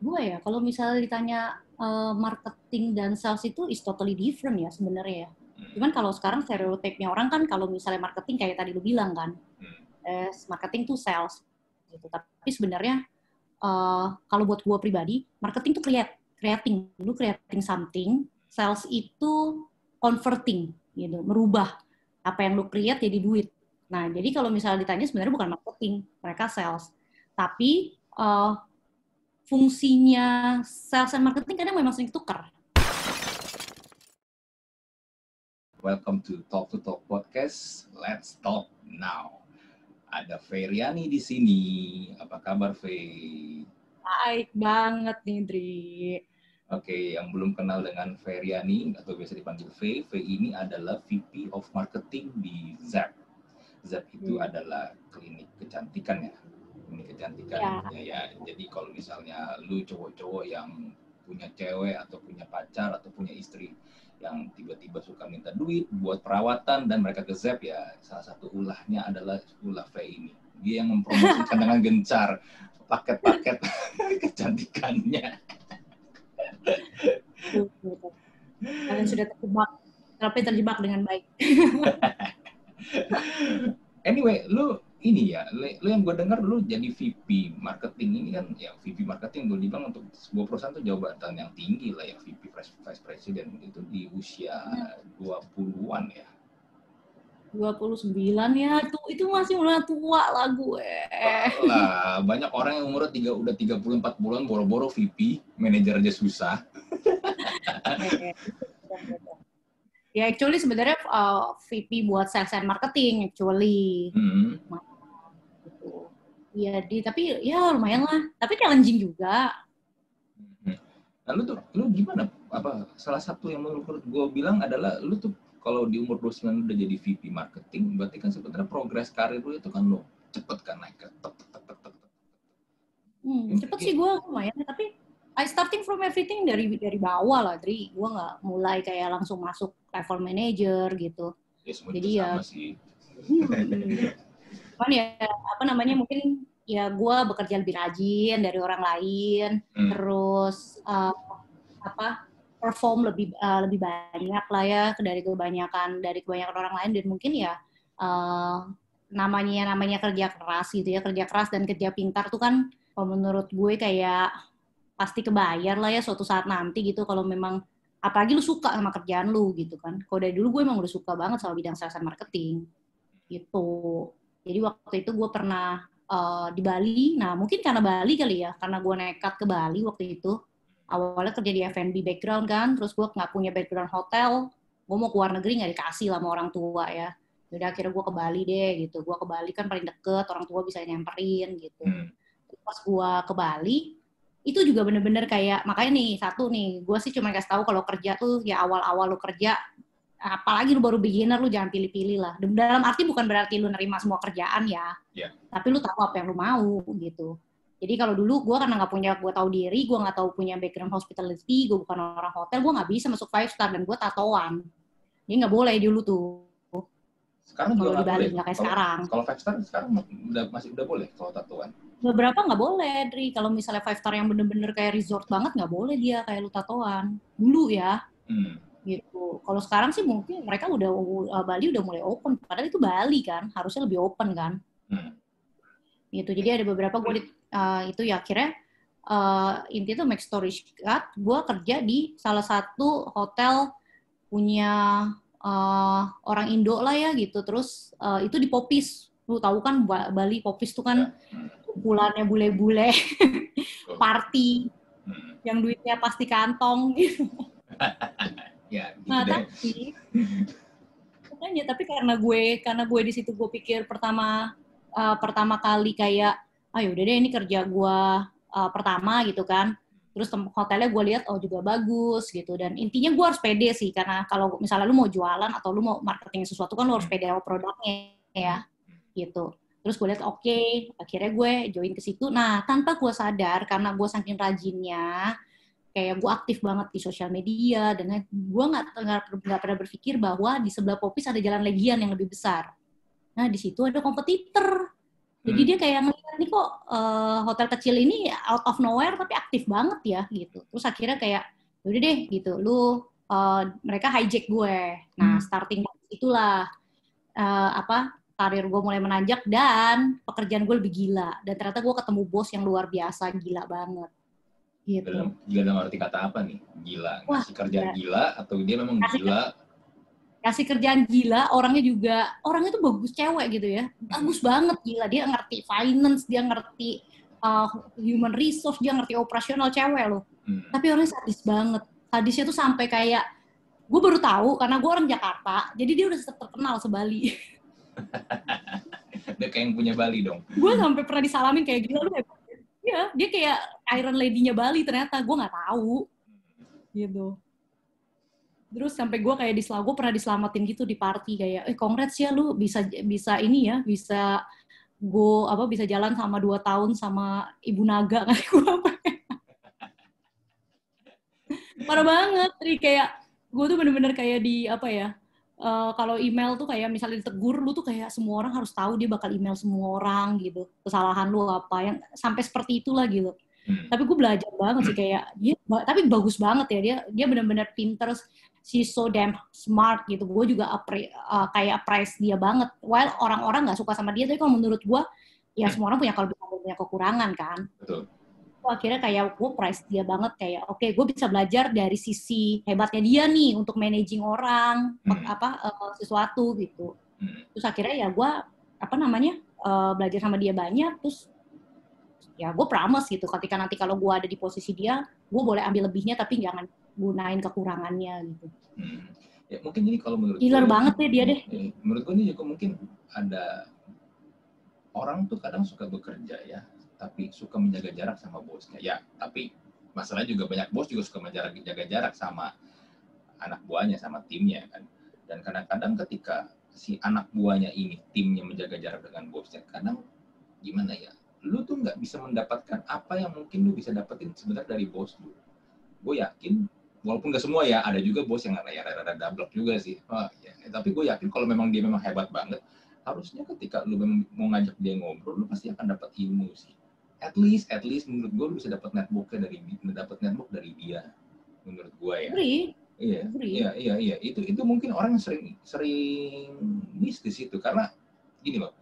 gue ya, kalau misalnya ditanya marketing dan sales itu is totally different ya sebenarnya ya. Cuman kalau sekarang stereotipnya orang kan kalau misalnya marketing kayak tadi lu bilang kan, marketing tuh sales gitu. Tapi sebenarnya kalau buat gue pribadi, marketing tuh lu creating something, sales itu converting gitu, merubah apa yang lu create jadi duit. Nah, jadi kalau misalnya ditanya sebenarnya bukan marketing, mereka sales. Tapi fungsinya sales and marketing kadang memang sering tukar. Welcome to Talk Podcast. Let's talk now. Ada Feryani di sini. Apa kabar, Fe? Baik banget nih, Dri. Oke, yang belum kenal dengan Feryani atau biasa dipanggil Fe ini adalah VP of Marketing di Zap. Zap itu adalah klinik kecantikan ya. Klinik kecantikan ya. Jadi kalau misalnya lu cowok-cowok yang punya cewek atau punya pacar atau punya istri yang tiba-tiba suka minta duit buat perawatan dan mereka ke Zap ya, salah satu ulahnya adalah ulah V ini. Dia yang mempromosikan dengan gencar paket-paket kecantikannya. Kalian sudah terjebak dengan baik. Anyway, lu ini ya, lu yang gue dengar lu jadi VP marketing ini kan ya, VP marketing gue bilang untuk sebuah perusahaan tuh jabatan yang tinggi lah ya, VP Vice President itu di usia 20-an ya. 29 ya, itu masih mulai tua lah gue. Lah, banyak orang yang umurnya udah 30-40 bulan boro-boro VP, manajer aja susah. Ya, actually sebenarnya VP buat sales and marketing, actually. Iya, tapi ya lumayan lah. Tapi challenging juga. Nah, lu gimana? Salah satu yang menurut gue bilang adalah lu tuh kalau di umur 29 udah jadi VP marketing, berarti kan sebenarnya progres karir lu itu kan lu cepet kan naik ke cepet sih gue lumayan, tapi I starting from everything dari bawah lah, Dri. Gue nggak mulai kayak langsung masuk level manager gitu. Ya, jadi ya sih. Cuman ya apa namanya, mungkin ya gue bekerja lebih rajin dari orang lain, terus perform lebih banyak lah ya dari kebanyakan orang lain, dan mungkin ya namanya kerja keras gitu ya, kerja keras dan kerja pintar tuh kan menurut gue kayak pasti kebayar lah ya suatu saat nanti gitu, kalau memang apalagi lu suka sama kerjaan lu gitu kan. Kalau dari dulu gue emang udah suka banget sama bidang sales and marketing gitu. Jadi waktu itu gue pernah di Bali. Nah mungkin karena Bali kali ya, karena gue nekat ke Bali waktu itu. Awalnya kerja di F&B background kan, terus gue nggak punya background hotel, gue mau ke luar negeri nggak dikasih lah sama orang tua ya. Jadi akhirnya gue ke Bali deh gitu. Gue ke Bali kan paling deket, orang tua bisa nyamperin gitu. Pas gue ke Bali, itu juga bener-bener kayak, makanya nih, gue sih cuma kasih tahu kalau kerja tuh ya awal-awal lu kerja, apalagi lu baru beginner, lu jangan pilih-pilih lah. Dalam arti bukan berarti lu nerima semua kerjaan ya, tapi lu tahu apa yang lu mau gitu. Jadi kalau dulu gue karena gue tahu diri, gue nggak tahu punya background hospitality, gue bukan orang hotel, gue nggak bisa masuk 5 star, dan gue tatoan. Jadi nggak boleh dulu tuh. Sekarang juga nggak boleh, nggak kayak sekarang. Kalau 5 star sekarang masih udah boleh kalau tatoan? Beberapa nggak boleh, Dri. Kalau misalnya 5 star yang bener-bener kayak resort banget, nggak boleh dia kayak lu tatoan. Dulu ya. Gitu. Kalau sekarang sih mungkin mereka Bali udah mulai open. Padahal itu Bali kan, harusnya lebih open kan. Gitu. Jadi ada beberapa itu ya akhirnya intinya tuh make story short, gue kerja di salah satu hotel punya orang Indo lah ya gitu. Terus itu di Popis. Lu tahu kan Bali Popis tuh kan kumpulannya bule-bule party yang duitnya pasti kantong gitu. Ya, gitu nah deh. tapi karena gue di situ gue pikir pertama kali kayak udah deh ini kerja gue pertama gitu kan. Terus hotelnya gue lihat juga bagus gitu, dan intinya gue harus pede sih, karena kalau misalnya lu mau jualan atau lu mau marketing sesuatu kan lu harus pede sama produknya ya gitu. Terus gue lihat akhirnya gue join ke situ. Nah tanpa gue sadar, karena gue saking rajinnya, kayak gue aktif banget di sosial media, dan gue nggak pernah berpikir bahwa di sebelah Popis ada Jalan Legian yang lebih besar. Nah di situ ada kompetitor. Jadi dia kayak ngeliat, ini kok hotel kecil ini out of nowhere tapi aktif banget ya gitu. Terus akhirnya kayak udah deh gitu, mereka hijack gue. Nah starting itulah karir gue mulai menanjak dan pekerjaan gue lebih gila. Dan ternyata gue ketemu bos yang luar biasa, gila banget. Gitu. Gila dalam arti kata apa nih? Gila? Ngasih kerjaan gila atau dia memang gila? Kasih kerjaan gila, orangnya tuh bagus cewek gitu ya. Bagus banget, gila. Dia ngerti finance, dia ngerti human resource, dia ngerti operasional cewek loh. Tapi orangnya sadis banget. Sadisnya tuh sampai kayak, gue baru tahu karena gue orang Jakarta, jadi dia udah terkenal se-Bali. Dia kayak yang punya Bali dong. Gue sampai pernah disalamin kayak gila lu hebat. Iya, dia kayak Iron Lady-nya Bali ternyata, gue nggak tahu. Gitu. Terus sampai gue kayak gue pernah diselamatin gitu di party kayak, congrats ya lu bisa ini ya, bisa bisa jalan sama 2 tahun sama Ibu Naga kan gue apa. Parah banget, jadi kayak gue tuh bener-bener kayak kalau email tuh kayak misalnya ditegur lu tuh kayak semua orang harus tahu dia bakal email semua orang gitu, kesalahan lu apa yang sampai seperti itulah gitu. Tapi gue belajar banget sih kayak tapi bagus banget ya dia benar-benar pinter, she's so damn smart gitu. Gue juga kayak appraise dia banget. While orang-orang nggak suka sama dia, tapi kalau menurut gue ya semua orang punya kelebihan dan punya kekurangan kan. Betul. Akhirnya kayak gue price dia banget kayak oke, gue bisa belajar dari sisi hebatnya dia nih untuk managing orang sesuatu gitu. Terus akhirnya ya gue belajar sama dia banyak, terus ya gue promise gitu ketika nanti kalau gue ada di posisi dia, gue boleh ambil lebihnya tapi jangan gunain kekurangannya gitu. Ya mungkin ini kalau menurut killer banget deh dia deh. Menurut gue ini juga mungkin ada orang tuh kadang suka bekerja ya, tapi suka menjaga jarak sama bosnya. Ya, tapi masalahnya juga banyak bos juga suka menjaga jarak sama anak buahnya, sama timnya kan. Dan kadang-kadang ketika si anak buahnya ini, timnya menjaga jarak dengan bosnya, kadang gimana ya, lu tuh nggak bisa mendapatkan apa yang mungkin lu bisa dapetin sebenarnya dari bos lu. Gue yakin, walaupun nggak semua ya, ada juga bos yang rada dablek juga sih. Tapi gue yakin kalau memang dia memang hebat banget, harusnya ketika lu mau ngajak dia ngobrol, lu pasti akan dapat ilmu sih. At least menurut gue lu bisa dapat netbook dari dia, menurut gue ya. Iya. Itu mungkin orang yang sering miss di situ, karena gini loh,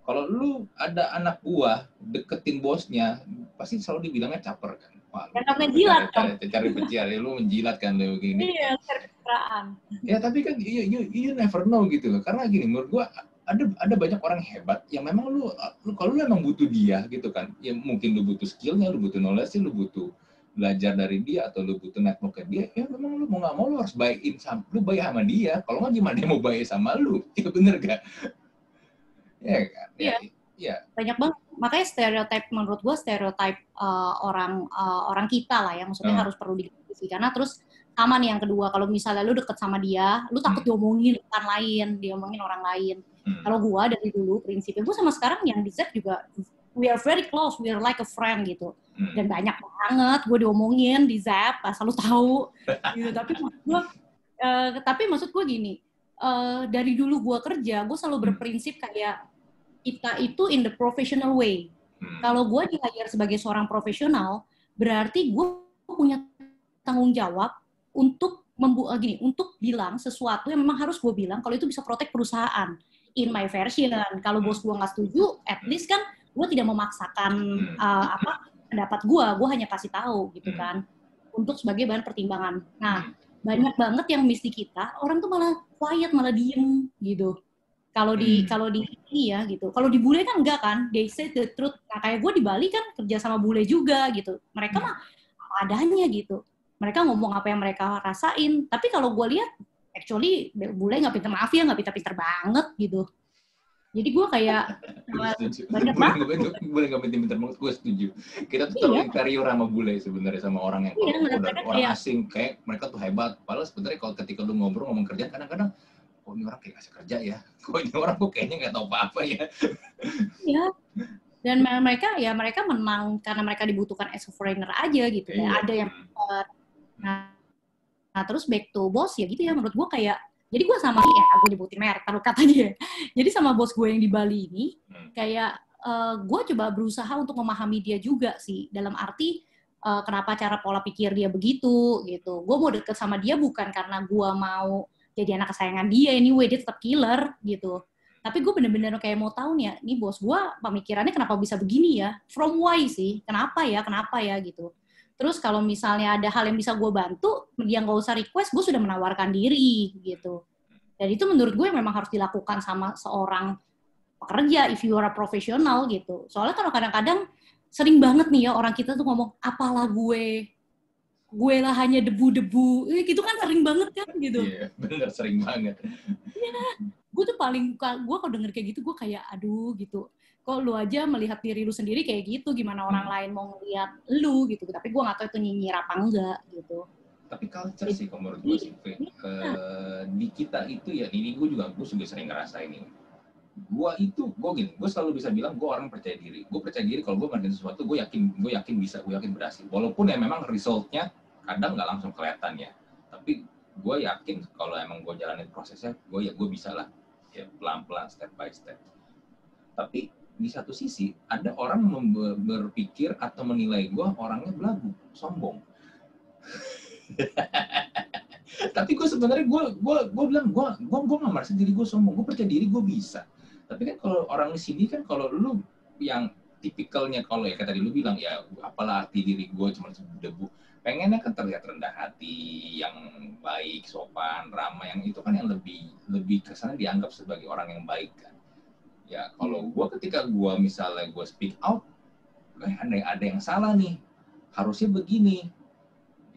kalau lu ada anak buah deketin bosnya, pasti selalu dibilangnya caper kan. Menjilat kan. Cari penciar, lu menjilat kan lu begini. Iya, cari pencitraan. Ya tapi kan you never know gitu loh, karena gini menurut gue ada banyak orang hebat yang memang lu kalau lu memang butuh dia gitu kan, ya mungkin lu butuh skillnya, lu butuh knowledge, lu butuh belajar dari dia atau lu butuh networknya dia, ya memang lu mau nggak mau lu harus baik sama dia. Kalau nggak gimana dia mau baik sama lu? Itu bener gak? Ya kan? Iya. Banyak banget. Makanya menurut gue stereotip orang kita lah ya, maksudnya harus perlu dikritisi. Karena terus sama nih yang kedua, kalau misalnya lu deket sama dia, lu takut diomongin orang lain. Kalau gue dari dulu prinsipnya, gue sama sekarang yang di Z juga, we are very close, we are like a friend gitu. Dan banyak banget gue diomongin di Zap, asal lu tahu. Gitu. Tapi maksud gue gini, dari dulu gue kerja, gue selalu berprinsip kayak kita itu in the professional way. Kalau gue di-hire sebagai seorang profesional, berarti gue punya tanggung jawab untuk untuk bilang sesuatu yang memang harus gue bilang kalau itu bisa protect perusahaan. In my version, kalau bos gue nggak setuju, at least kan gue tidak memaksakan pendapat gue hanya kasih tahu gitu kan, untuk sebagai bahan pertimbangan. Nah, banyak banget yang miss di kita, orang tuh malah quiet, malah diem gitu. Kalau di ini ya gitu. Kalau di bule kan enggak kan, they say the truth. Nah, kayak gue di Bali kan kerja sama bule juga gitu. Mereka mah adanya gitu. Mereka ngomong apa yang mereka rasain. Tapi kalau gue lihat, actually bule nggak pinter banget gitu. Jadi gue kayak banyak banget. Bule nggak pinter banget, gue setuju. Kita tuh terlalu inferior sama bule sebenarnya, sama orang yang orang asing kayak mereka tuh hebat. Padahal sebenarnya kalau ketika lu ngomong kerjaan, kadang-kadang kok ini orang kayak ngasih kerja ya, kok ini orang kok kayaknya nggak tahu apa-apa ya. Iya. Dan mereka menang karena mereka dibutuhkan as a foreigner aja gitu. Iya. Ada yang nah terus back to boss ya gitu ya, menurut gue kayak, jadi gue sama gue nyebutin merek taruh katanya. Jadi sama bos gue yang di Bali ini kayak gue coba berusaha untuk memahami dia juga sih, dalam arti kenapa cara pola pikir dia begitu gitu. Gue mau deket sama dia bukan karena gue mau jadi anak kesayangan dia, anyway dia tetap killer gitu. Tapi gue bener-bener kayak mau tahu nih bos gue pemikirannya kenapa bisa begini ya, from why sih, kenapa ya gitu. Terus kalau misalnya ada hal yang bisa gue bantu, dia nggak usah request, gue sudah menawarkan diri gitu. Dan itu menurut gue memang harus dilakukan sama seorang pekerja, if you are a professional gitu. Soalnya kalau kadang-kadang sering banget nih ya orang kita tuh ngomong, apalah gue lah hanya debu-debu, gitu kan sering banget kan gitu. Iya, bener sering banget. Iya, gue tuh gue kalau denger kayak gitu, gue kayak aduh gitu. Kok lu aja melihat diri lu sendiri kayak gitu, gimana orang lain mau ngeliat lu gitu. Tapi gue gak tahu itu nyinyir apa enggak gitu. Tapi culture sih kalau menurut gue sih, di kita itu ya, ini gue juga sering ngerasain ini. Gue selalu bisa bilang gue orang percaya diri. Gue percaya diri kalau gue ngerjain sesuatu, gue yakin bisa, gue yakin berhasil. Walaupun ya memang resultnya kadang nggak langsung kelihatan ya. Tapi gue yakin kalau emang gue jalanin prosesnya, gue bisa lah. Ya, pelan-pelan, step by step. Tapi di satu sisi, ada orang berpikir atau menilai gue orangnya belagu, sombong. Tapi gue sebenarnya gue bilang gue nggak merasa diri gue sombong, gue percaya diri gue bisa. Tapi kan kalau orang di sini kan kalau lu yang tipikalnya kalau ya kayak tadi lu bilang ya apalah arti diri gue cuma debu, pengennya kan terlihat rendah hati, yang baik, sopan, ramah, yang itu kan yang lebih kesana dianggap sebagai orang yang baik kan. Ya kalau gue ketika gue misalnya gue speak out, ada yang salah nih, harusnya begini,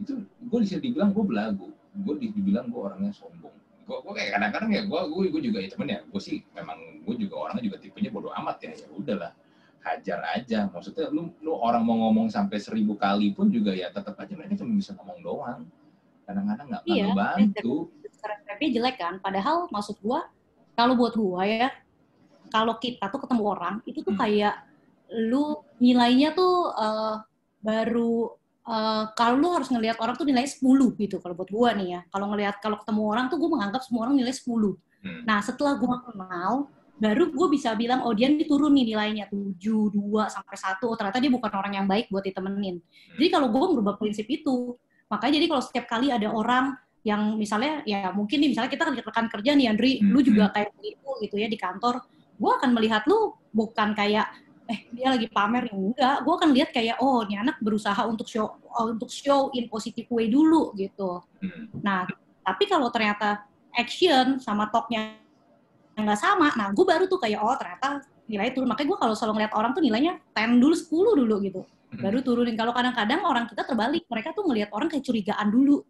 itu gue bisa dibilang gue belagu, gue dibilang gue orangnya sombong. Gue kayak kadang-kadang ya gue juga ya temen ya, gue sih memang gue juga orangnya juga tipenya bodo amat ya udahlah hajar aja. Maksudnya lu orang mau ngomong sampai 1000 kali pun juga ya tetap aja mereka cuma bisa ngomong doang, kadang-kadang nggak ngebantu. Tapi jelek kan, padahal maksud gue kalau buat gue ya, kalau kita tuh ketemu orang itu tuh kayak lu nilainya tuh baru kalau lu harus ngelihat orang tuh nilai 10 gitu kalau buat gue nih ya. Kalau ketemu orang tuh gue menganggap semua orang nilai 10. Nah, setelah gue kenal baru gue bisa bilang oh dia nih turun nih nilainya 7, 2 sampai 1. Oh, ternyata dia bukan orang yang baik buat ditemenin. Jadi kalau gue merubah prinsip itu, makanya jadi kalau setiap kali ada orang yang misalnya ya mungkin nih misalnya kita rekan kerja nih Andri, lu juga kayak gitu ya di kantor, gue akan melihat lu bukan kayak dia lagi pamer, enggak, gue akan lihat kayak oh ini anak berusaha untuk show in positive way dulu gitu. Nah tapi kalau ternyata action sama talknya nggak sama, nah gue baru tuh kayak oh ternyata nilainya turun. Makanya gue kalau selalu ngeliat orang tuh nilainya 10 dulu, 10 dulu gitu, baru turunin. Kalau kadang-kadang orang kita terbalik, mereka tuh ngeliat orang kayak curigaan dulu,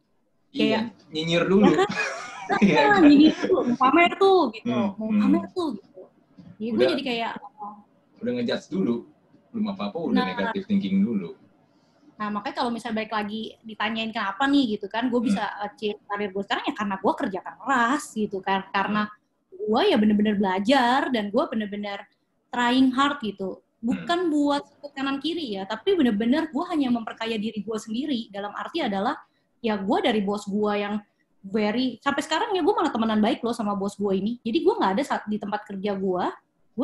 kayak nyinyir dulu ya kan? Nyinyir dulu, mau pamer tuh gitu, mau pamer tuh gitu. Jadi gue jadi kayak udah ngejudge dulu, belum apa-apa udah negative thinking dulu. Nah makanya kalau misalnya balik lagi ditanyain kenapa nih gitu kan, gue bisa achieve karir gue sekarang ya karena gue kerja keras gitu kan, karena gue ya bener-bener belajar dan gue bener-bener trying hard gitu, bukan buat kanan kiri ya, tapi bener-bener gue hanya memperkaya diri gue sendiri, dalam arti adalah ya gue dari bos gue yang sampai sekarang ya gue malah temenan baik loh sama bos gue ini. Jadi gue nggak ada saat di tempat kerja gue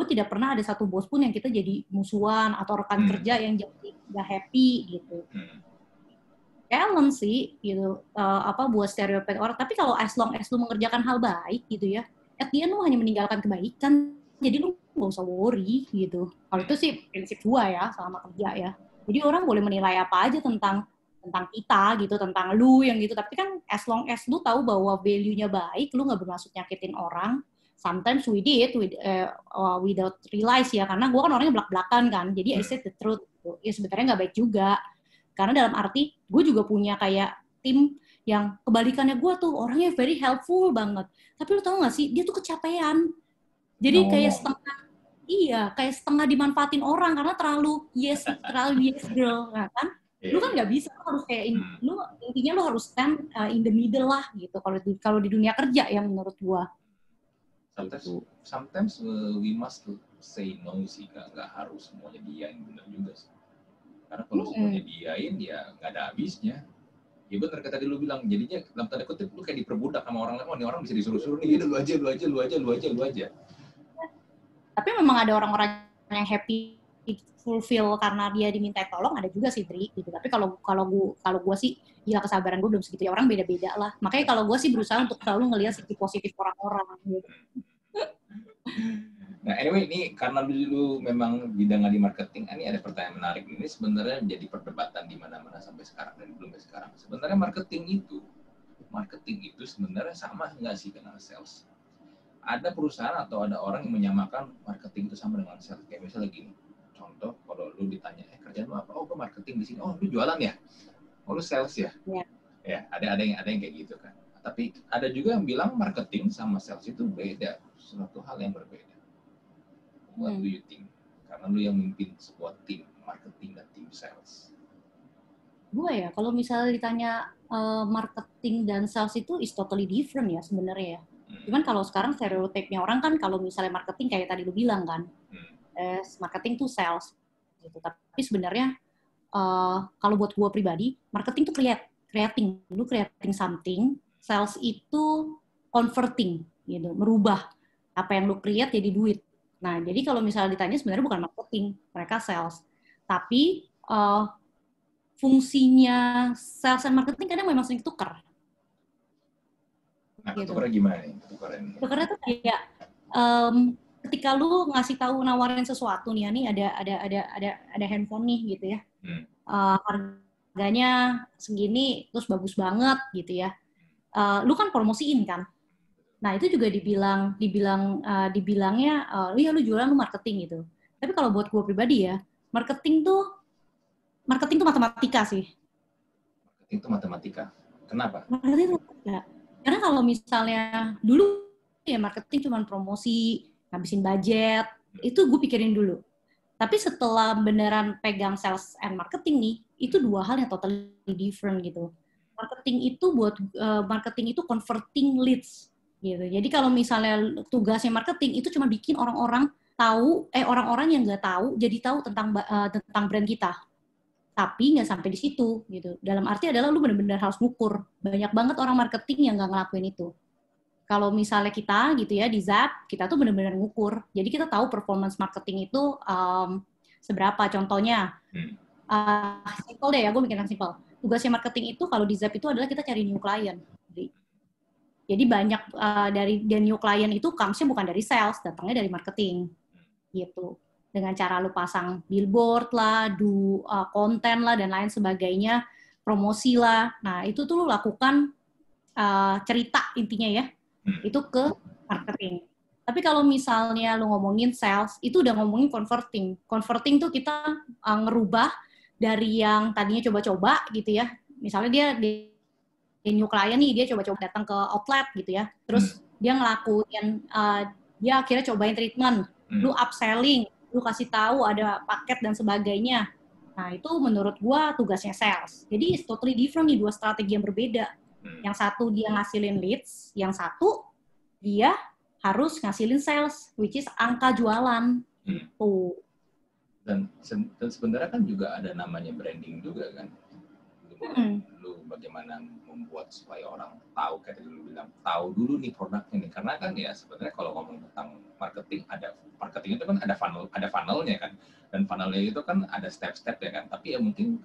tidak pernah ada satu bos pun yang kita jadi musuhan atau rekan kerja yang jadi nggak happy gitu. Challenge sih gitu, buat stereotip orang. Tapi kalau as long as lu mengerjakan hal baik gitu ya, at the end lu hanya meninggalkan kebaikan, jadi lu nggak usah worry gitu. Kalau itu sih prinsip gua ya selama kerja ya. Jadi orang boleh menilai apa aja tentang kita gitu, tentang lu yang gitu. Tapi kan as long as lu tahu bahwa value-nya baik, lu nggak bermaksud nyakitin orang. Sometimes we did without realize ya, karena gue kan orangnya belak-belakan kan, jadi I said the truth gitu. Ya sebenarnya nggak baik juga, karena dalam arti gue juga punya kayak tim yang kebalikannya gue tuh orangnya very helpful banget, tapi lu tau nggak sih dia tuh kecapean, jadi kayak setengah dimanfaatin orang karena terlalu yes girl, nah, kan lu kan nggak bisa, lu harus kayak lu intinya lu harus stand in the middle lah gitu kalau di dunia kerja ya menurut gue. Sometimes we must say no sih, nggak harus semuanya diain, bener juga sih. Karena kalau semuanya diain ya nggak ada habisnya. Ya bener kata tadi lu bilang, jadinya dalam tanda kutip lu kayak diperbudak sama orang lain. Oh, ini orang bisa disuruh-suruh nih, lu aja. Tapi memang ada orang-orang happy fulfill karena dia diminta tolong, ada juga sih Dri gitu. Tapi kalau gue sih gila, kesabaran gue belum segitu ya, orang beda-beda lah. Makanya kalau gue sih berusaha untuk selalu ngelihat sisi positif orang-orang gitu. Nah, anyway, ini karena dulu memang bidangnya di marketing, ini ada pertanyaan menarik. Ini sebenarnya jadi perdebatan di mana-mana sampai sekarang dan belum sampai sekarang. Sebenarnya marketing itu sebenarnya sama nggak sih dengan sales? Ada perusahaan atau ada orang yang menyamakan marketing itu sama dengan sales. Kayak misalnya gini, contoh kalau lu ditanya, kerjaan lu apa? Oh, gue marketing di sini. Oh, lu jualan ya? Oh, lu sales ya? Ya. Ya, ada yang kayak gitu kan. Tapi ada juga yang bilang marketing sama sales itu beda, suatu hal yang berbeda. What do you think? Karena lu yang memimpin sebuah tim marketing dan tim sales. Gue ya, kalau misalnya ditanya marketing dan sales itu is totally different ya sebenarnya ya. Cuman kalau sekarang stereotipnya orang kan kalau misalnya marketing kayak tadi lu bilang kan, marketing tuh sales gitu. Tapi sebenarnya kalau buat gue pribadi, marketing tuh creating, lu creating something, sales itu converting gitu, merubah apa yang lu create jadi duit. Nah, jadi kalau misalnya ditanya sebenarnya bukan marketing, mereka sales. Tapi fungsinya sales and marketing kadang memang sering tukar. Nah, gitu. tukarnya gimana nih? Tukarnya tuh kayak ketika lu ngasih tahu nawarin sesuatu nih, ada handphone nih gitu ya. Harganya segini terus bagus banget gitu ya. Lu kan promosiin kan. Nah, itu juga dibilangnya iya lu jualan, lu marketing gitu. Tapi kalau buat gue pribadi ya, marketing tuh matematika sih. Marketing itu matematika. Kenapa? Marketing itu matematika. Karena kalau misalnya dulu ya marketing cuma promosi, ngabisin budget, itu gue pikirin dulu. Tapi setelah beneran pegang sales and marketing nih, itu dua hal yang totally different gitu. Marketing itu converting leads gitu. Jadi kalau misalnya tugasnya marketing itu cuma bikin orang-orang yang nggak tahu jadi tahu tentang brand kita. Tapi nggak sampai di situ gitu. Dalam arti adalah lu benar-benar harus ngukur. Banyak banget orang marketing yang nggak ngelakuin itu. Kalau misalnya kita gitu ya di Zap, kita tuh benar-benar ngukur. Jadi kita tahu performance marketing itu seberapa. Contohnya, simple deh ya, gue bikin yang simple. Tugasnya marketing itu kalau di Zap itu adalah kita cari new client. Jadi banyak dari new client itu comes-nya bukan dari sales, datangnya dari marketing gitu. Dengan cara lu pasang billboard lah, konten lah dan lain sebagainya, promosi lah. Nah itu tuh lu lakukan cerita intinya ya, itu ke marketing. Tapi kalau misalnya lu ngomongin sales, itu udah ngomongin converting. Converting tuh kita ngerubah dari yang tadinya coba-coba gitu ya. Misalnya dia new client nih, dia coba-coba datang ke outlet gitu ya. Terus dia ngelakuin, dia akhirnya cobain treatment, lu upselling, lu kasih tahu ada paket dan sebagainya. Nah, itu menurut gua tugasnya sales. Jadi it's totally different nih, dua strategi yang berbeda. Yang satu dia ngasilin leads, yang satu dia harus ngasilin sales, which is angka jualan. Tuh. Dan sebenarnya kan juga ada namanya branding juga kan. Lu bagaimana membuat supaya orang tahu, kayak dulu bilang, tahu dulu nih produknya nih. Karena kan ya sebenarnya kalau ngomong tentang marketing itu kan ada funnelnya kan. Dan funnelnya itu kan ada step-step ya kan. Tapi ya mungkin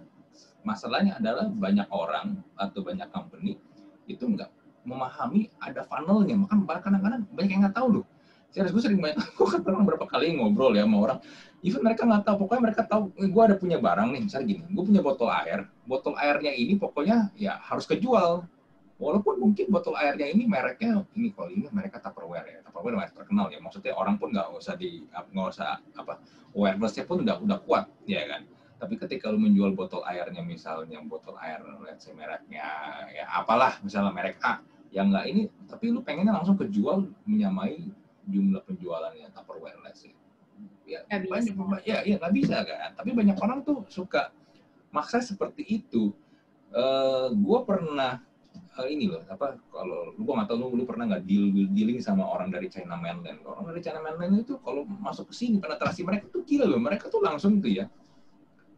masalahnya adalah banyak orang atau banyak company itu nggak memahami ada funnelnya. Makanya kadang-kadang banyak yang nggak tahu loh. Gue sering banyak, gue ketemu berapa kali ngobrol ya sama orang. Even mereka nggak tahu, pokoknya mereka tahu, gue ada punya barang nih, misalnya gini, gue punya botol airnya ini pokoknya ya harus kejual. Walaupun mungkin botol airnya ini mereknya, kalau ini mereknya Tupperware ya, Tupperware merek terkenal ya, maksudnya orang pun nggak usah awareness-nya pun udah kuat, ya kan. Tapi ketika lu menjual botol airnya, misalnya botol air, let's say mereknya, ya apalah, misalnya merek A, yang nggak ini, tapi lu pengennya langsung kejual menyamai jumlah penjualannya Tupperware, let's say. Ya, nggak bisa kan. Tapi banyak orang tuh suka maksa seperti itu. Gue pernah ini loh, kalau gue nggak tahu lu pernah nggak dealing sama orang dari China Mainland. Orang dari China Mainland itu kalau masuk ke sini penetrasi mereka tuh gila loh. Mereka tuh langsung tuh ya,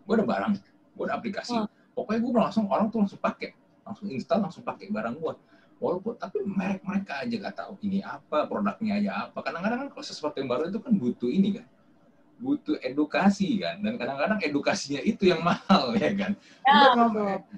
gue ada barang, gue ada aplikasi, pokoknya gue orang tuh langsung pakai, langsung install, langsung pakai barang gue. Walaupun tapi mereka aja nggak tahu ini apa, produknya aja apa. Kadang-kadang kan kalau sesuatu yang baru itu kan butuh ini kan. butuh edukasi kan, dan kadang-kadang edukasinya itu yang mahal ya kan. Ya,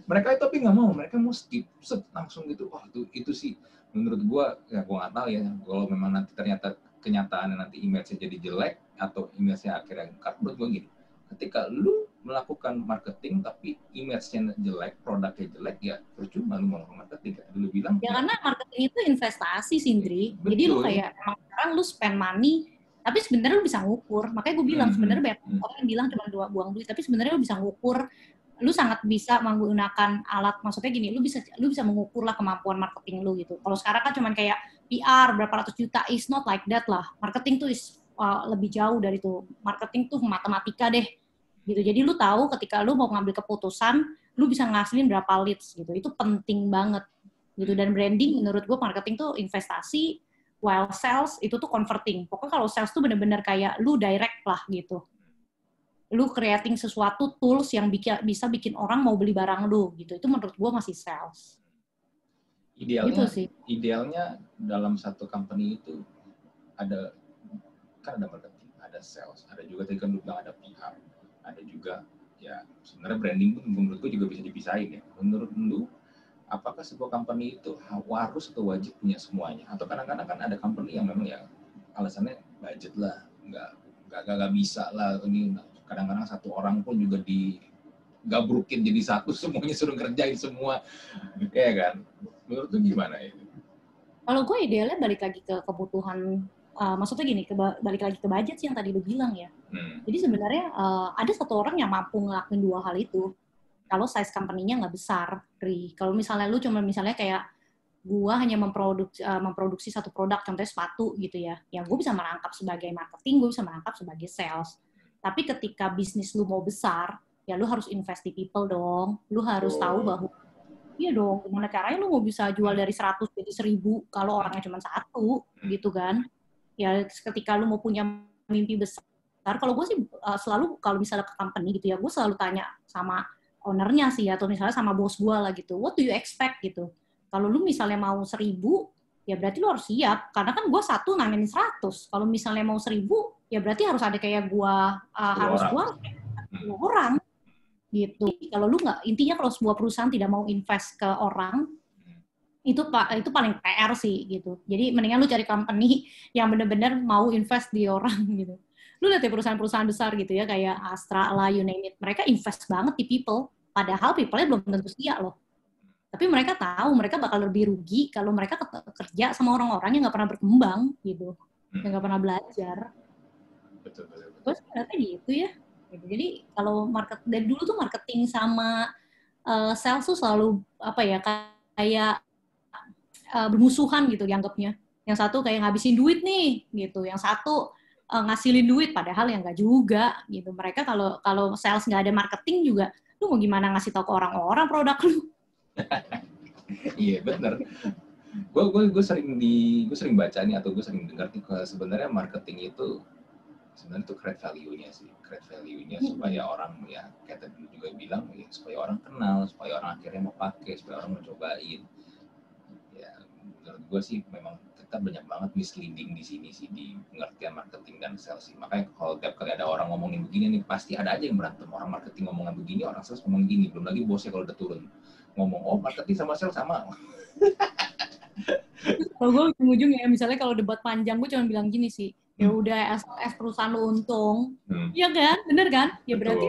Mereka itu tapi nggak mau, mereka mau skip langsung gitu. Wah itu sih menurut gua, ya gua nggak tahu ya, kalau memang nanti ternyata kenyataannya nanti image-nya jadi jelek atau image-nya akhirnya cut. Menurut gua gini, ketika lu melakukan marketing tapi image-nya jelek, produknya jelek, ya percuma lu mau marketing. Kayak dulu bilang ya karena marketing itu investasi, Sindri. Jadi lu betul. kayak emang sekarang lu spend money, tapi sebenarnya lu bisa ngukur. Makanya gue bilang sebenarnya banyak orang yang bilang cuma buang duit, tapi sebenarnya lu bisa ngukur. Lu sangat bisa menggunakan alat, maksudnya gini, lu bisa mengukur lah kemampuan marketing lu gitu. Kalau sekarang kan cuma kayak PR berapa ratus juta, is not like that lah. Marketing tuh lebih jauh dari itu. Marketing tuh matematika deh gitu. Jadi lu tahu ketika lu mau ngambil keputusan, lu bisa ngasilin berapa leads gitu. Itu penting banget gitu. Dan branding menurut gue marketing tuh investasi, while sales itu tuh converting. Pokoknya kalau sales tuh bener-bener kayak lu direct lah gitu. Lu creating sesuatu tools yang bisa bikin orang mau beli barang lu gitu. Itu menurut gue masih sales. Idealnya, Gitu sih. Idealnya dalam satu company itu ada, kan ada marketing, ada sales, ada juga tadi kan lu bilang ada PR, ada juga ya sebenarnya branding pun menurut gue juga bisa dipisahin ya. Menurut lu, apakah sebuah company itu harus atau wajib punya semuanya? Atau kadang-kadang kan ada company yang memang ya alasannya budget lah, nggak bisa lah, ini kadang-kadang satu orang pun juga digabrukin jadi satu, semuanya suruh ngerjain semua, ya kan? Menurut lu gimana itu? Kalau gue idealnya balik lagi ke kebutuhan, maksudnya gini, balik lagi ke budget sih yang tadi lu bilang ya. Jadi sebenarnya ada satu orang yang mampu ngelakuin dua hal itu. Kalau size company-nya nggak besar, Ri. Kalau misalnya lu cuma misalnya kayak gue hanya memproduksi satu produk, contohnya sepatu gitu ya, yang gue bisa merangkap sebagai marketing, gue bisa merangkap sebagai sales. Tapi ketika bisnis lu mau besar, ya lu harus invest di people dong. Lu harus tahu bahwa, iya dong, gimana caranya lu mau bisa jual dari 100 jadi 1000 kalau orangnya cuma satu, gitu kan. Ya ketika lu mau punya mimpi besar, kalau gue sih selalu kalau misalnya ke company gitu ya, gue selalu tanya sama ownernya sih, atau misalnya sama bos gue lah gitu, what do you expect gitu. Kalau lu misalnya mau 1000, ya berarti lu harus siap, karena kan gue satu nanganin 100. Kalau misalnya mau 1000, ya berarti harus ada kayak gue, harus gue 10 orang gitu. Kalau lu nggak, intinya kalau sebuah perusahaan tidak mau invest ke orang, itu paling PR sih gitu. Jadi mendingan lu cari company yang benar-benar mau invest di orang gitu. Lu lihat ya perusahaan-perusahaan besar gitu ya, kayak Astra lah, you name it. Mereka invest banget di people, padahal people-nya belum tentu siap loh. Tapi mereka tahu mereka bakal lebih rugi kalau mereka kerja sama orang-orang yang nggak pernah berkembang gitu, yang nggak pernah belajar. Betul. Terus ternyata gitu ya. Jadi kalau dari dulu tuh marketing sama sales tuh selalu apa ya, kayak bermusuhan gitu dianggapnya. Yang satu kayak ngabisin duit nih gitu, yang satu ngasilin duit, padahal yang nggak juga gitu. Mereka kalau sales nggak ada marketing juga, lu mau gimana ngasih tahu ke orang-orang produk lu? Iya benar. Gue sering baca nih, atau gue sering dengar nih, sebenarnya marketing itu sebenarnya itu create value-nya supaya orang, ya kayak tadi juga bilang ya, supaya orang kenal, supaya orang akhirnya mau pakai, supaya orang mau cobain. Ya menurut gue sih memang tetap banyak banget misleading di sini sih, di pengertian marketing dan sales sih. Makanya kalau tiap kali ada orang ngomongin begini nih, pasti ada aja yang berantem. Orang marketing ngomongin begini, orang sales ngomong gini. Belum lagi bosnya kalau udah turun ngomong, oh marketing sama sales sama. Kalau gue ujung-ujungnya misalnya kalau debat panjang, gue cuma bilang gini sih, ya udah as perusahaan lu untung, ya kan, bener kan? Ya berarti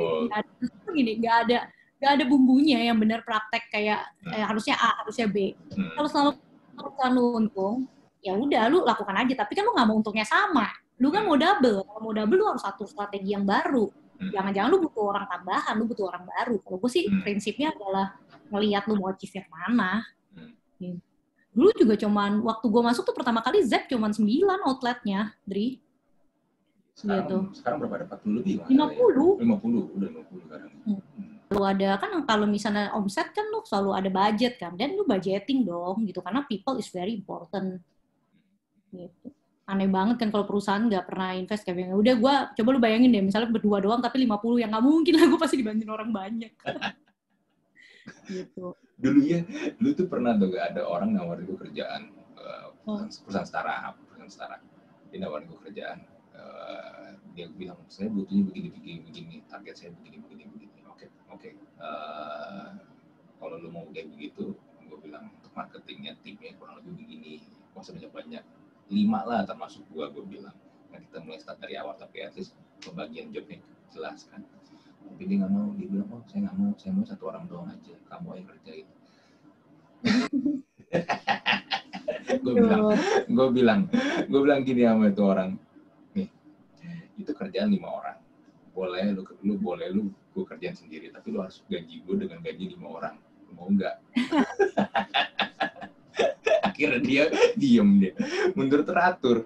nggak ada bumbunya yang benar praktek kayak harusnya A, harusnya B. Kalau selalu perusahaan lu untung, ya udah lu lakukan aja. Tapi kan lu nggak mau untungnya sama, lu kan mau double. Kalau mau double lu harus satu strategi yang baru. Jangan-jangan lu butuh orang tambahan, lu butuh orang baru. Kalau gue sih prinsipnya adalah ngelihat lu mau achieve yang mana. Gitu. Dulu juga cuman, waktu gue masuk tuh pertama kali Zep cuman 9 outletnya, Dri. Sekarang berapa? Ada 40 lebih? 50. 50, udah 50 sekarang. Lalu ada kan, kalau misalnya omset kan lu selalu ada budget kan, dan lu budgeting dong gitu, karena people is very important. Gitu. Aneh banget kan kalau perusahaan nggak pernah invest, kayak udah gue, coba lu bayangin deh, misalnya berdua doang tapi 50, yang nggak mungkin lah, gue pasti dibantuin orang banyak. Gitu. Dulu tuh pernah tuh gak ada orang nawarin gue kerjaan, perusahaan startup, dia nawarin gue kerjaan dia bilang saya butuhnya begini, target saya begini. Oke. Kalau lu mau kayak begitu, gue bilang untuk marketingnya timnya kurang lebih begini, sebanyak banyak 5 lah termasuk gue bilang. Nah, kita mulai start dari awal, tapi at least pembagian jobnya jelas kan. Tapi dia nggak mau, dia bilang saya mau 1 orang doang aja, kamu yang kerjain. gue bilang gini sama itu orang, nih itu kerjaan 5 orang, boleh lu gue kerjaan sendiri, tapi lu harus gaji gue dengan gaji 5 orang, mau nggak? Akhirnya dia diem, mundur teratur.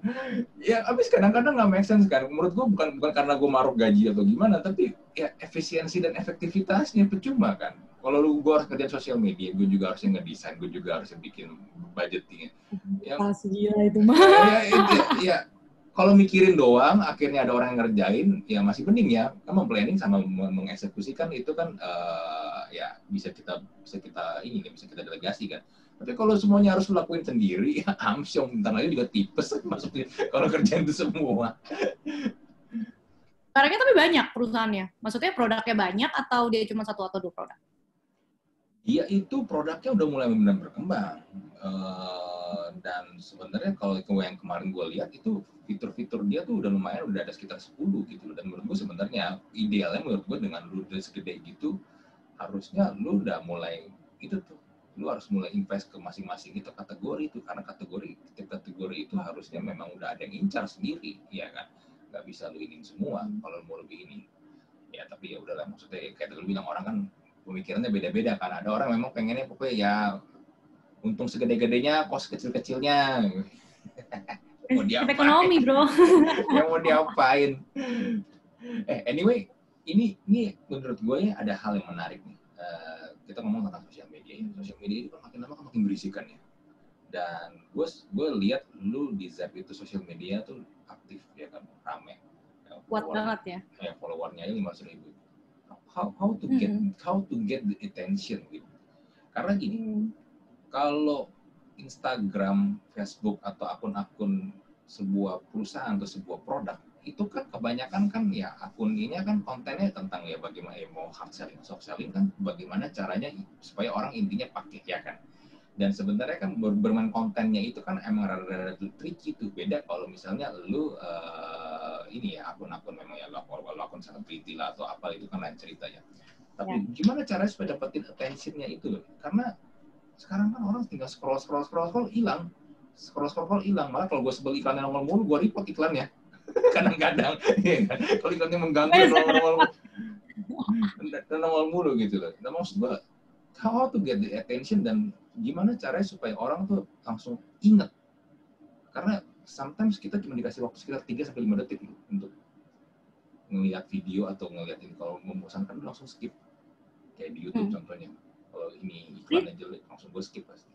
Ya abis kadang-kadang nggak make sense kan. Menurut gue bukan karena gue maruk gaji atau gimana, tapi ya efisiensi dan efektivitasnya percuma kan. Kalau gue harus kerja sosial media, gue juga harusnya ngedesain, gue juga harusnya bikin budgeting. Pasti gila itu mah. Ya, kalau mikirin doang, akhirnya ada orang yang ngerjain, ya masih mending ya. Kamu planning sama mengeksekusikan itu kan ya bisa kita delegasi kan. Tapi kalau semuanya harus lakuin sendiri, ya amsyong, bentar lagi juga tipes maksudnya kalau kerjaan itu semua. Barangnya tapi banyak perusahaannya. Maksudnya produknya banyak atau dia cuma 1 atau 2 produk? Iya, itu produknya udah mulai benar berkembang. Dan sebenarnya kalau yang kemarin gue lihat itu fitur-fitur dia tuh udah lumayan, udah ada sekitar 10 gitu. Dan menurut gue sebenarnya idealnya menurut gue dengan lu udah segede gitu, harusnya lu udah mulai itu tuh, lu harus mulai invest ke masing-masing itu kategori itu, karena tiap kategori itu harusnya memang udah ada yang incar sendiri, ya kan? Nggak bisa lu inin semua kalau mau lebih ini. Ya tapi ya udahlah, maksudnya kayak lu bilang, orang kan pemikirannya beda-beda kan. Ada orang memang pengennya pokoknya ya untung segede-gedenya, kos kecil-kecilnya. Mau diapain? Ekonomi, bro. Ya mau diapain? Anyway, ini menurut gue ya ada hal yang menarik nih. Kita ngomong tentang sosial media. Sosial media itu makin lama makin berisikan ya. Dan gue lihat lu di Zap itu sosial media tuh aktif ya kan, rame. Kuat banget ya. Followernya 500.000. How to get the attention gitu. Karena gini, kalau Instagram, Facebook atau akun-akun sebuah perusahaan atau sebuah produk itu kan kebanyakan kan ya akun ini kan kontennya tentang ya bagaimana mau hard selling, soft selling kan, bagaimana caranya supaya orang intinya pakai ya kan. Dan sebenarnya kan bermain kontennya itu kan emang rada-rada tricky tuh. Beda kalau misalnya lu ini ya akun-akun memang ya lu akun selebriti lah atau apa, itu kan lain cerita ya. Tapi gimana caranya supaya dapetin attention-nya itu loh. Karena sekarang kan orang tinggal scroll hilang. Scroll hilang. Malah kalau gue sebel iklannya nongol mulu, gue report iklannya. Kadang-kadang. Kalau iklannya mengganggu nongol mulu gitu loh. Nah maksud gue, how to get the attention dan gimana caranya supaya orang tuh langsung ingat. Karena sometimes kita cuma dikasih waktu sekitar 3-5 detik untuk ngelihat video atau ngelihat ini. Kalau membosankan langsung skip. Kayak di YouTube contohnya. Kalau ini iklannya jelek, langsung gue skip pasti.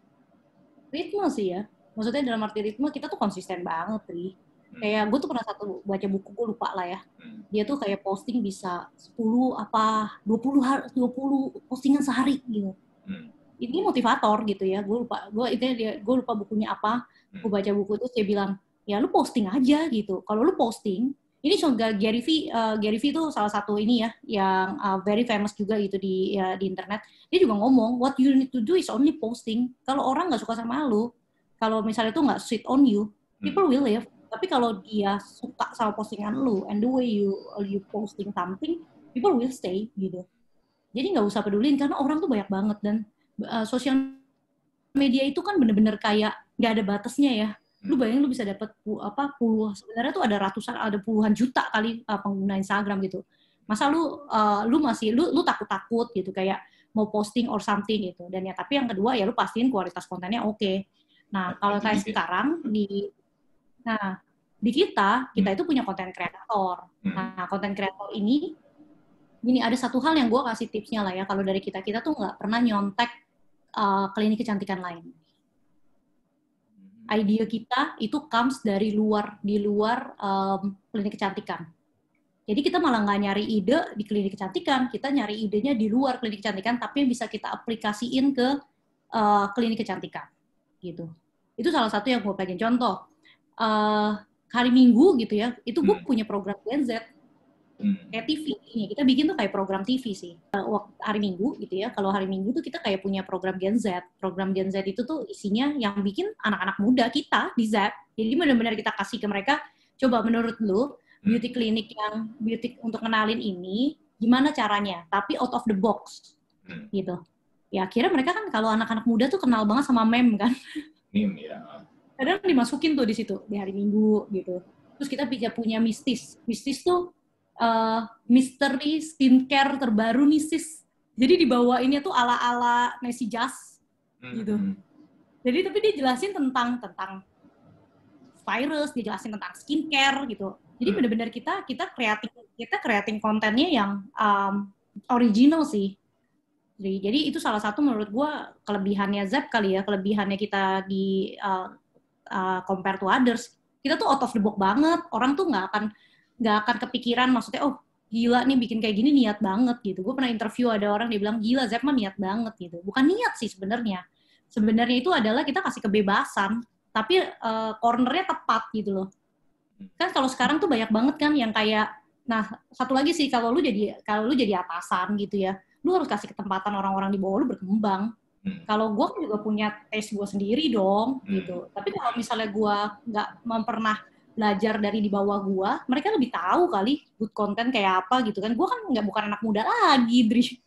Ritme sih ya. Maksudnya dalam arti ritme, kita tuh konsisten banget, Ri. Kayak gue tuh pernah baca buku, gue lupa lah ya. Dia tuh kayak posting bisa 20 postingan sehari gitu. Ini motivator gitu ya. Gue lupa bukunya apa. Gue baca buku itu, dia bilang, ya lu posting aja gitu. Kalau lu posting, ini juga Gary V itu salah satu ini ya, yang very famous juga gitu di internet. Dia juga ngomong, what you need to do is only posting. Kalau orang nggak suka sama lu, kalau misalnya itu nggak sweet on you, people will leave. Tapi kalau dia suka sama postingan lu, and the way you posting something, people will stay gitu. Jadi nggak usah pedulin, karena orang tuh banyak banget. Dan sosial media itu kan bener-bener kayak nggak ada batasnya ya. Lu bayangin lu bisa dapat sebenarnya tuh ada puluhan juta kali pengguna Instagram gitu. Masa lu takut-takut gitu kayak mau posting or something gitu. Dan ya tapi yang kedua ya lu pastiin kualitas kontennya oke. Nah, kalau kayak sekarang di kita itu punya konten kreator. Nah, konten kreator ini ada satu hal yang gue kasih tipsnya lah ya. Kalau dari kita tuh nggak pernah nyontek klinik kecantikan lain. Idea kita itu comes dari di luar klinik kecantikan. Jadi kita malah nggak nyari ide di klinik kecantikan, kita nyari idenya di luar klinik kecantikan, tapi yang bisa kita aplikasiin ke klinik kecantikan, gitu. Itu salah satu yang gue pengen contoh. hari Minggu gitu ya, itu gue punya program Gen Z. Kayak TV, kita bikin tuh kayak program TV sih. Waktu hari Minggu gitu ya, kalau hari Minggu tuh kita kayak punya program Gen Z. Program Gen Z itu tuh isinya yang bikin anak-anak muda kita di Z. Jadi benar-benar kita kasih ke mereka, coba menurut lu, beauty clinic yang beauty untuk kenalin ini, gimana caranya? Tapi out of the box, gitu. Ya akhirnya mereka kan kalau anak-anak muda tuh kenal banget sama meme kan. Meme ya. Kadang dimasukin tuh di situ, di hari Minggu gitu. Terus kita punya mistis. Mistis tuh misteri skincare terbaru nih sis. Jadi dibawainnya tuh ala-ala Nancy Just gitu. Jadi tapi dia jelasin tentang virus, dia jelasin tentang skincare gitu. Jadi benar-benar kita creating kontennya yang original sih. Jadi itu salah satu menurut gue kelebihannya Zep kali ya, kelebihannya kita di compare to others. Kita tuh out of the box banget. Orang tuh nggak akan kepikiran, maksudnya oh gila nih bikin kayak gini niat banget gitu. Gue pernah interview ada orang dia bilang gila Zep mah niat banget gitu. Bukan niat sih sebenarnya. Sebenarnya itu adalah kita kasih kebebasan, tapi cornernya tepat gitu loh. Kan kalau sekarang tuh banyak banget kan yang kayak, nah satu lagi sih kalau lu jadi atasan gitu ya, lu harus kasih kesempatan orang-orang di bawah lu berkembang. Kalau gue juga punya taste gue sendiri dong gitu. Tapi kalau misalnya gue nggak pernah belajar dari di bawah gue, mereka lebih tahu kali good content kayak apa gitu kan. Gue kan bukan anak muda lagi, Dri.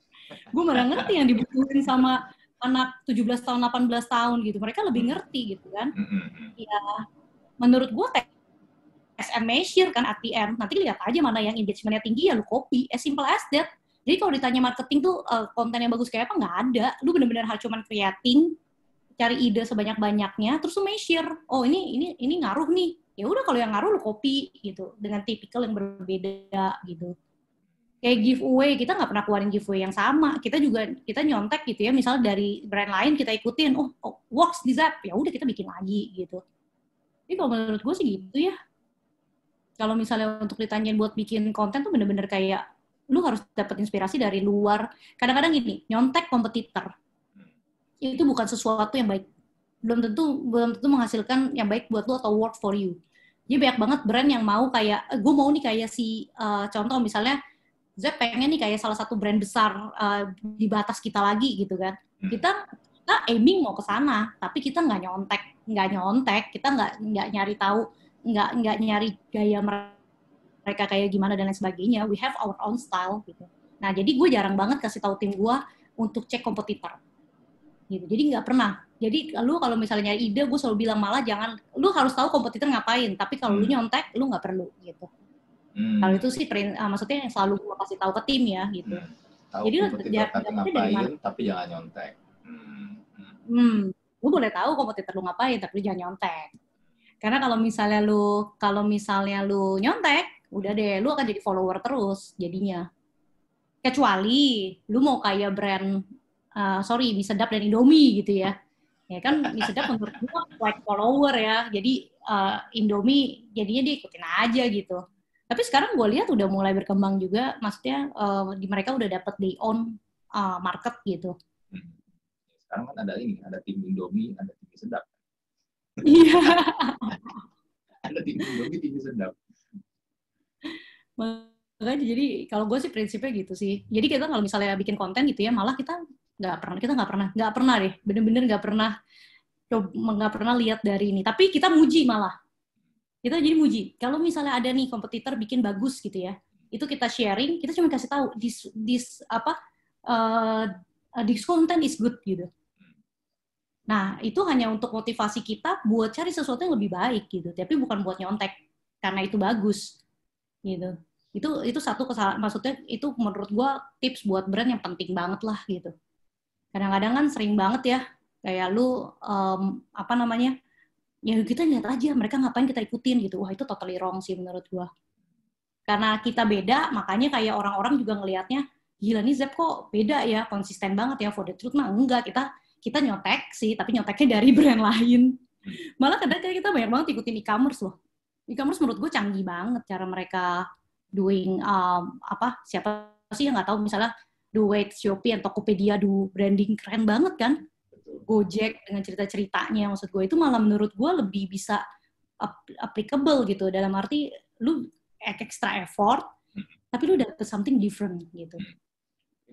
Gue malah ngerti yang dibutuhin sama anak 17 tahun, 18 tahun gitu. Mereka lebih ngerti gitu kan. Ya, menurut gue test and measure kan at the end. Nanti lihat aja mana yang engagement-nya tinggi ya lu copy. As simple as that. Jadi kalau ditanya marketing tuh konten yang bagus kayak apa, nggak ada. Lu benar-benar harus cuman creating, cari ide sebanyak-banyaknya, terus lu measure. Oh ini ngaruh nih. Ya udah kalau yang ngaruh lu copy gitu dengan tipikal yang berbeda gitu. Kayak giveaway, kita nggak pernah keluarin giveaway yang sama. Kita nyontek gitu ya, misalnya dari brand lain kita ikutin, oh works di Zap, ya udah kita bikin lagi gitu. Jadi kalau menurut gue sih gitu ya. Kalau misalnya untuk ditanyain buat bikin konten tuh bener-bener kayak lu harus dapat inspirasi dari luar. Kadang-kadang gini, nyontek kompetitor. Itu bukan sesuatu yang baik. Belum tentu menghasilkan yang baik buat lu atau work for you. Jadi banyak banget brand yang mau kayak, gue mau nih kayak si, contoh misalnya, Zep pengen nih kayak salah satu brand besar di batas kita lagi gitu kan. Kita aiming mau ke sana, tapi kita nggak nyontek, kita nggak nyari tahu, nggak nyari gaya mereka kayak gimana dan lain sebagainya. We have our own style gitu. Nah jadi gue jarang banget kasih tahu tim gue untuk cek kompetitor gitu. Jadi nggak pernah. Jadi lu kalau misalnya nyari ide, gue selalu bilang malah jangan, lu harus tahu kompetitor ngapain, tapi kalau lu nyontek lu nggak perlu gitu. Kalau itu sih maksudnya yang selalu gue kasih tahu ke tim ya gitu. Tahu jadi kompetitor ngapain tapi jangan nyontek. Lu boleh tahu kompetitor lu ngapain tapi lu jangan nyontek. Karena kalau misalnya lu nyontek, udah deh, lu akan jadi follower terus jadinya. Kecuali lu mau kayak brand, mie sedap dan Indomie gitu ya. Ya kan mie sedap menurut gua like follower ya. Jadi Indomie jadinya dia ikutin aja gitu. Tapi sekarang gue lihat udah mulai berkembang juga, maksudnya mereka udah dapet their own market gitu. Sekarang kan ada tim Indomie, ada tim sedap. Iya. Ada tim Indomie, tim sedap. Makanya jadi kalau gue sih prinsipnya gitu sih. Jadi kita kalau misalnya bikin konten gitu ya, malah kita nggak pernah deh, bener-bener nggak pernah lihat dari ini. Tapi kita muji malah. Kita jadi muji. Kalau misalnya ada nih kompetitor bikin bagus gitu ya, itu kita sharing, kita cuma kasih tahu this content is good gitu. Nah, itu hanya untuk motivasi kita buat cari sesuatu yang lebih baik gitu, tapi bukan buat nyontek karena itu bagus gitu. Itu satu kesalahan, maksudnya itu menurut gua tips buat brand yang penting banget lah gitu. Kadang-kadang kan sering banget ya, kayak lu ya kita lihat aja mereka ngapain kita ikutin gitu. Wah itu totally wrong sih menurut gua. Karena kita beda, makanya kayak orang-orang juga ngelihatnya, gila nih Zep kok beda ya, konsisten banget ya. For the truth mah enggak, kita nyontek sih, tapi nyonteknya dari brand lain. Malah kadang-kadang kita banyak banget ikutin e-commerce loh. E-commerce menurut gue canggih banget cara mereka doing siapa sih yang nggak tahu misalnya Duet, Shopee, atau Tokopedia branding keren banget kan. Gojek dengan cerita-ceritanya, maksud gue itu malah menurut gue lebih bisa applicable gitu, dalam arti lu extra effort, tapi lu dapet something different gitu.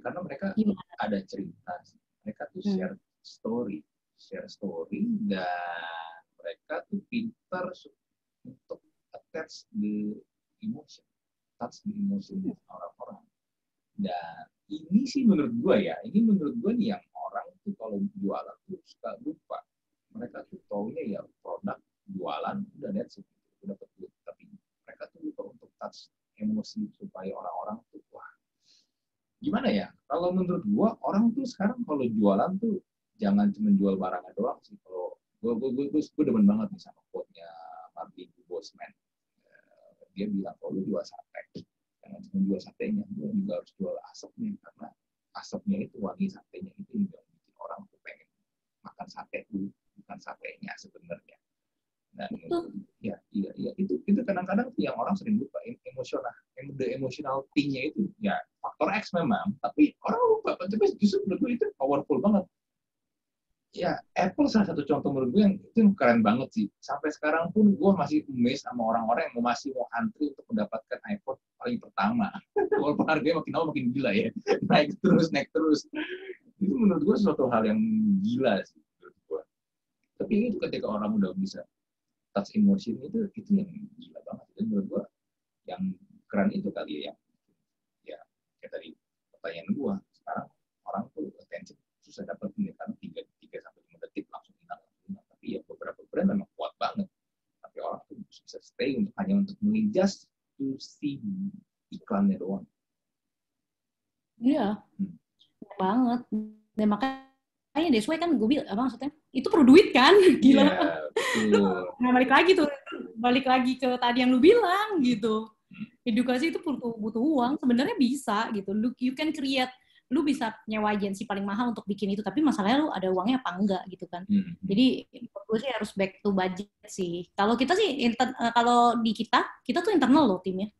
Karena mereka Gimana? ada cerita, mereka tuh share story, dan mereka tuh pintar untuk attach the emotion, touch the emotion orang-orang. Dan ini sih menurut gue nih yang orang tuh kalau jualan tuh suka lupa. Mereka tuh taunya ya produk jualan udah that's it, udah dapat duit. Tapi mereka tuh lupa untuk touch emosi supaya orang-orang tuh wah gimana ya? Kalau menurut gue orang tuh sekarang kalau jualan tuh jangan cuma jual barangnya doang sih. Kalau gue demen banget nih sama quote-nya Martin Bosman. Dia bilang kalau lu jual sate jangan cuma jual satenya, lu juga harus jual asapnya, karena asapnya itu wangi satenya itu yang bikin orang tuh pengen makan sate dulu, bukan satenya sebenarnya. Dan ya itu kadang-kadang yang orang sering lupa emosional, the emotional thing-nya itu ya faktor X memang, tapi orang lupa. Tapi justru menurut gue itu powerful banget. Ya, Apple salah satu contoh menurut gue yang itu keren banget sih. Sampai sekarang pun gue masih amazed sama orang-orang yang masih mau antri untuk mendapatkan iPhone paling pertama. Walaupun harganya makin lama makin gila ya. Naik terus. Itu menurut gue suatu hal yang gila sih menurut gue. Tapi itu ketika orang udah bisa touch emotion itu yang gila banget. Dan menurut gue yang keren itu kali ya. Ya, kayak tadi pertanyaan gue. Sekarang orang tuh attention susah dapat ini kan 3 sampai 5 detik langsung hilang. Tapi ya beberapa brand memang kuat banget. Tapi orang tuh bisa stay hanya untuk just to see iklannya doang. Iya, banget. Dan makanya that's why kan gue bilang, apa maksudnya? Itu perlu duit kan? Gila. Nah, balik lagi ke tadi yang lu bilang gitu. Edukasi itu butuh uang. Sebenarnya bisa gitu. You can create, lu bisa nyewa agensi paling mahal untuk bikin itu, tapi masalahnya lu ada uangnya apa enggak gitu kan. Jadi gue sih harus back to budget sih. Kalau kita sih kalau di kita tuh internal loh timnya.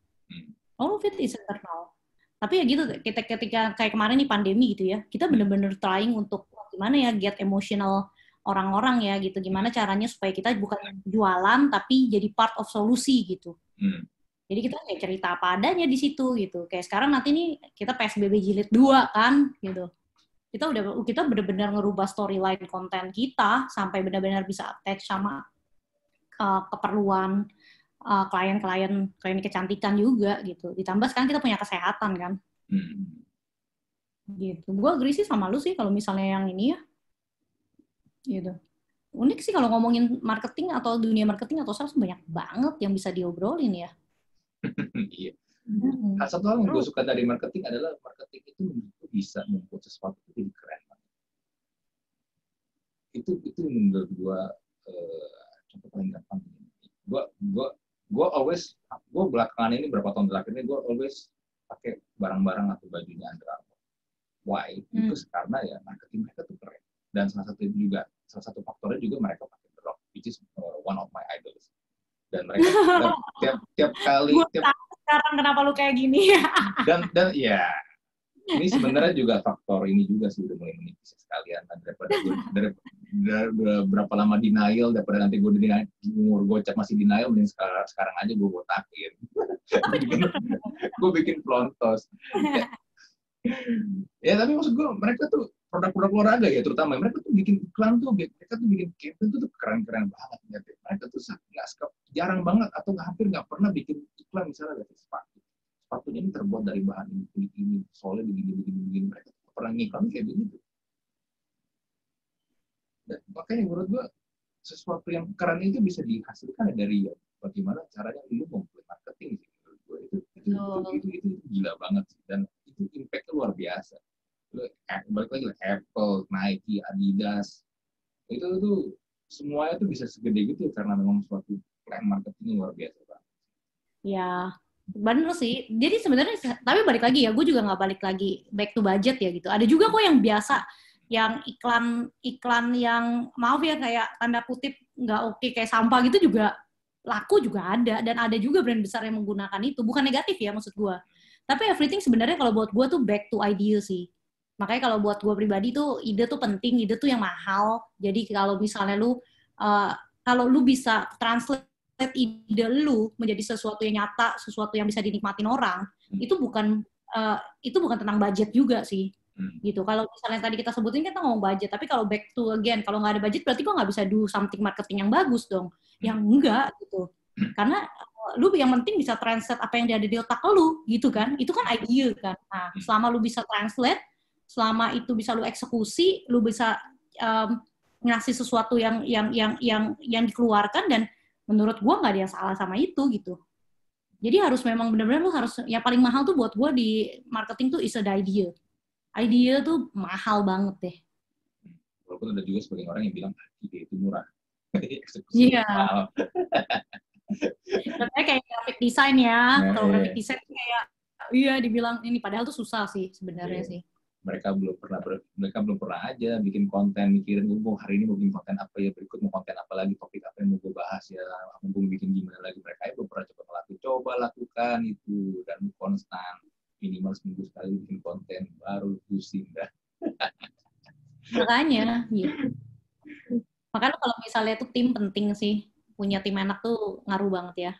All of it is internal. Tapi ya gitu, ketika kayak kemarin nih pandemi gitu ya, kita bener-bener trying untuk gimana ya get emotional orang-orang ya gitu. Gimana caranya supaya kita bukan jualan tapi jadi part of solusi gitu. Jadi kita kayak cerita apa adanya di situ gitu. Kayak sekarang nanti nih kita PSBB jilid 2 kan gitu. Kita benar-benar ngerubah storyline konten kita sampai benar-benar bisa attach sama keperluan klien kecantikan juga gitu. Ditambah sekarang kita punya kesehatan kan. Gitu. Gue agree sih sama lu sih kalau misalnya yang ini ya. Gitu. Unik sih kalau ngomongin marketing atau dunia marketing atau sales banyak banget yang bisa diobrolin ya. Iya. Satu hal yang gue suka dari marketing adalah marketing itu bisa membuat sesuatu itu jadi keren banget. Itu menurut gue contoh paling gampang. Gue belakangan ini berapa tahun terakhir ini gue always pakai barang-barang atau bajunya Under Armour. Why? Itu karena ya marketing mereka tuh keren. Dan salah satu faktornya juga mereka pakai The Rock, which is one of my idols. Dan mereka tiap kali sekarang kenapa lu kayak gini ya? dan ya ini sebenarnya juga faktor ini juga sih udah mulai menipis sekalian daripada berapa lama denial daripada nanti gue umur gocap masih denial, mending sekarang aja gue botakin. gue bikin pelontos. Ya tapi maksud gue mereka tuh produk-produk olahraga ya terutama mereka tuh bikin iklan tuh, mereka tuh bikin campaign tuh keren-keren banget ya. Mereka tuh jarang banget atau hampir nggak pernah bikin iklan misalnya dari sepatunya ini terbuat dari bahan ini soalnya begini mereka tuh pernah ngiklan kayak begitu. Dan makanya menurut gua sesuatu yang keren itu bisa dihasilkan dari bagaimana caranya lu membuat marketing sih menurut gua itu gila banget sih. Dan itu impact-nya luar biasa. Balik lagi Apple, Nike, Adidas itu semuanya tuh bisa segede gitu karena memang suatu plan marketing luar biasa banget. Ya, bener sih. Jadi sebenarnya, tapi balik lagi ya, gue juga nggak balik lagi back to budget ya gitu. Ada juga kok yang biasa, yang iklan yang maaf ya kayak tanda kutip nggak oke kayak sampah gitu juga laku juga ada, dan ada juga brand besar yang menggunakan itu. Bukan negatif ya maksud gue. Tapi everything sebenarnya kalau buat gue tuh back to idea sih. Makanya kalau buat gue pribadi tuh ide tuh penting, ide tuh yang mahal. Jadi kalau misalnya kalau lu bisa translate ide lu menjadi sesuatu yang nyata, sesuatu yang bisa dinikmatin orang, itu bukan tentang budget juga sih. Gitu. Kalau misalnya tadi kita sebutin kita ngomong budget, tapi kalau back to again, kalau nggak ada budget berarti gue nggak bisa do something marketing yang bagus dong. Yang enggak gitu. Karena lu yang penting bisa translate apa yang ada di otak lu gitu kan. Itu kan idea kan. Nah, selama lu bisa translate, selama itu bisa lu eksekusi, lu bisa ngasih sesuatu yang dikeluarkan, dan menurut gue nggak ada yang salah sama itu gitu. Jadi harus memang benar-benar lu harus, yang paling mahal tuh buat gue di marketing tuh is the idea. Idea tuh mahal banget deh. Walaupun ada juga sebagian orang yang bilang ide itu murah. Iya. Katanya kayak graphic design ya. Kalau graphic design kayak dibilang ini, padahal tuh susah sih sebenarnya sih. Mereka belum pernah aja bikin konten, mikirin hari ini mau bikin konten apa ya, berikut mau konten apa lagi, topik apa yang mau gue bahas ya, mau bikin gimana lagi. Mereka belum pernah coba lakukan itu, dan konstan minimal seminggu sekali bikin konten, baru pusing dah. Makanya gitu. Makanya kalau misalnya tuh tim penting sih, punya tim enak tuh ngaruh banget ya.